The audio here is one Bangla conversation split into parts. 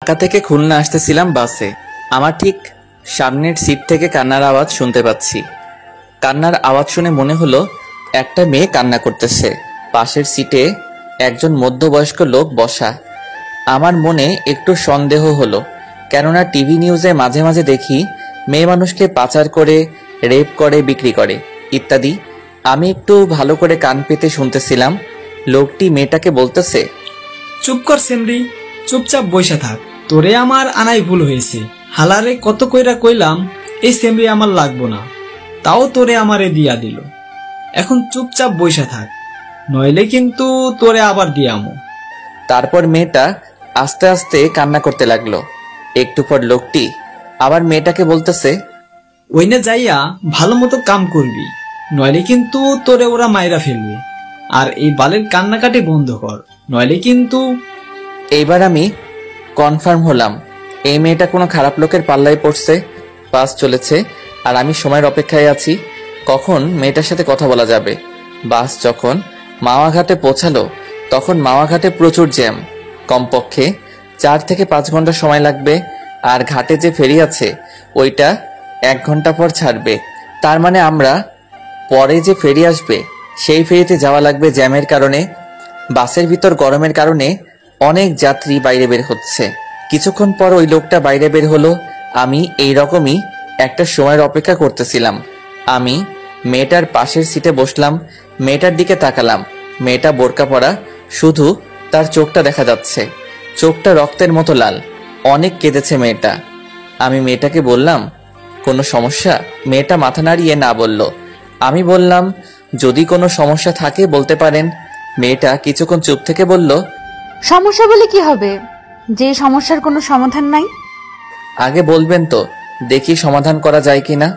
ঢাকা থেকে খুলনা আসতেছিলাম বাসে। আমার ঠিক সামনের সিট থেকে কান্নার আওয়াজ শুনতে পাচ্ছি। কান্নার আওয়াজ শুনে মনে হলো একটা মেয়ে কান্না করতেছে। পাশের সিটে একজন মধ্যবয়স্ক লোক বসা। আমার মনে একটু সন্দেহ হলো, কেননা টিভি নিউজে মাঝে মাঝে দেখি মেয়ে মানুষকে পাচার করে, রেপ করে, বিক্রি করে ইত্যাদি। আমি একটু ভালো করে কান পেতে শুনতেছিলাম। লোকটি মেয়েটাকে বলতেছে, চুপ কর সেমরি, চুপচাপ বইসা থাক। তোরে আমার আনাই ভুল হয়েছে। হালারে কত কইরা কইলাম এই সেমরি আমার লাগবো না, তাও তোরে আমারে দিয়া দিল। এখন চুপচাপ বইসা থাক, নইলে কিন্তু তোরে আবার দিয়ামো। তারপর মেয়েটা আস্তে আস্তে কান্না করতে লাগলো। একটু পর লোকটি আবার মেয়েটাকে বলতেছে, ওইনে যাইয়া ভালো মতো কাম করবি, নইলে কিন্তু তোরে ওরা মাইরা ফেলবে। আর এই বালের কান্নাকাটি বন্ধ কর, নইলে কিন্তু। এইবার আমি কনফার্ম হলাম এই মেয়েটা কোনো খারাপ লোকের পাল্লায় পড়ছে। বাস চলেছে আর আমি সময়ের অপেক্ষায় আছি, কখন মেয়েটার সাথে কথা বলা যাবে। বাস যখন মাওয়াঘাটে পৌঁছালো তখন মাওয়াঘাটে প্রচুর জ্যাম। কমপক্ষে 4 থেকে 5 ঘন্টা সময় লাগবে। আর ঘাটে যে ফেরি আছে ওইটা 1 ঘন্টা পর ছাড়বে। তার মানে আমরা পরে যে ফেরি আসবে সেই ফেরিতে যাওয়া লাগবে জ্যামের কারণে। বাসের ভিতর গরমের কারণে অনেক যাত্রী বাইরে বের হচ্ছে। কিছুক্ষণ পর ওই লোকটা বাইরে বের হলো। আমি এই রকমই একটা সময়ের অপেক্ষা করতেছিলাম। আমি মেয়েটার পাশের সিটে বসলাম, মেয়েটার দিকে তাকালাম। মেয়েটা বোরকা পরা, শুধু তার চোখটা দেখা যাচ্ছে। চোখটা রক্তের মতো লাল। অনেক কেঁদেছে মেয়েটা। আমি মেয়েটাকে বললাম, কোনো সমস্যা? মেয়েটা মাথা নাড়িয়ে না বলল। আমি বললাম, যদি কোনো সমস্যা থাকে বলতে পারেন। মেয়েটা কিছুক্ষণ চুপ থেকে বলল, সমস্যা বলে কি হবে, যে সমস্যার কোনো সমাধান নাই? আগে বলবেন তো, দেখি সমাধান করা যায় কিনা।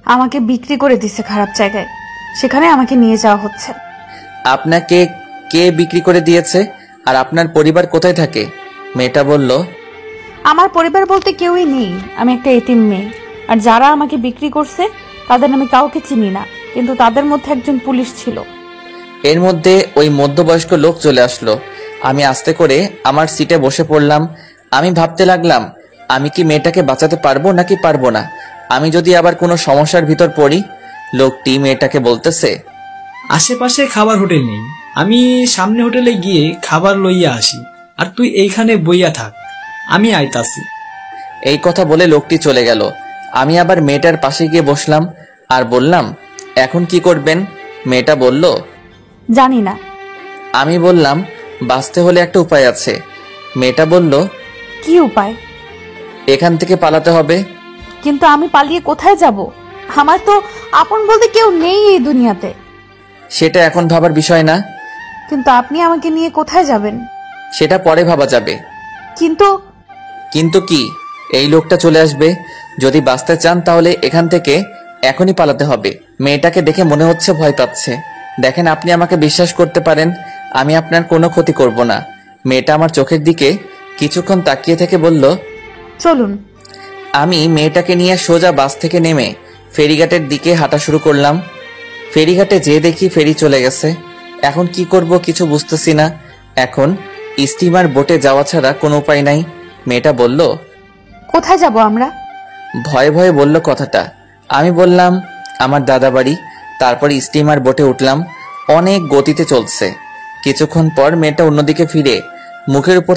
আমাকে বিক্রি করে দিছে খারাপ জায়গায়, সেখানে আমাকে নিয়ে যাওয়া হচ্ছে। আপনাকে কে বিক্রি করে দিয়েছে? আর আপনার পরিবার কোথায় থাকে? মেয়েটা বলল, আমার পরিবার বলতে কেউই নেই, আমি একটা এতিম মেয়ে। আর যারা আমাকে বিক্রি করছে তাদের আমি কাউকে চিনি না, কিন্তু তাদের মধ্যে একজন পুলিশ ছিল। এর মধ্যে ওই মধ্যবয়স্ক লোক চলে আসলো। আমি আস্তে করে আমার সিটে বসে পড়লাম। আমি ভাবতে লাগলাম, আমি কি মেয়েটাকে বাঁচাতে পারবো নাকি পারবো না। আমি যদি আবার কোনো সমস্যার ভিতর পড়ি। লোকটি মেয়েটাকে বলতেছে, আশেপাশে খাবার হোটেল নেই, আমি সামনে হোটেলে গিয়ে খাবার লইয়া আসি, আর তুই এইখানে বইয়া থাক, আমি আইতাছি। এই কথা বলে লোকটি চলে গেল। আমি আবার মেয়েটার পাশে গিয়ে বসলাম আর বললাম, এখন কি করবেন? মেয়েটা বলল, জানি না। আমি বললাম, বাঁচতে হলে একটা উপায় আছে। মেয়েটা বলল, কি উপায়? এখান থেকে পালাতে হবে। কিন্তু আমি পালিয়ে কোথায় যাব? আমার তো আপন বলতে কেউ নেই এই দুনিয়াতে। সেটা এখন ভাবার বিষয় না। কিন্তু আপনি আমাকে নিয়ে কোথায় যাবেন? সেটা পরে ভাবা যাবে। কিন্তু কিন্তু কি? এই লোকটা চলে আসবে। যদি বাঁচতে চান তাহলে এখান থেকে এখনই পালাতে হবে। মেয়েটাকে দেখে মনে হচ্ছে ভয় পাচ্ছে। দেখেন, আপনি আমাকে বিশ্বাস করতে পারেন, আমি আপনার কোনো ক্ষতি করব না। মেয়েটা আমার চোখের দিকে কিছুক্ষণ তাকিয়ে থেকে বলল, চলুন। আমি মেয়েটাকে নিয়ে সোজা বাস থেকে নেমে ফেরিঘাটের দিকে হাঁটা শুরু করলাম। ফেরিঘাটে যেয়ে দেখি ফেরি চলে গেছে। এখন কি করব কিছু বুঝতেছি না। এখন স্টিমার বোটে যাওয়া ছাড়া কোনো উপায় নাই। মেয়েটা বলল, কোথায় যাব আমরা? ভয়ে ভয়ে বলল কথাটা। আমি বললাম, আমার দাদা বাড়ি। তারপর স্টিমার বোটে উঠলাম। অনেক গতিতে চলছে। কিছুক্ষণ পর মেয়েটা অন্যদিকে ফিরে মুখের উপর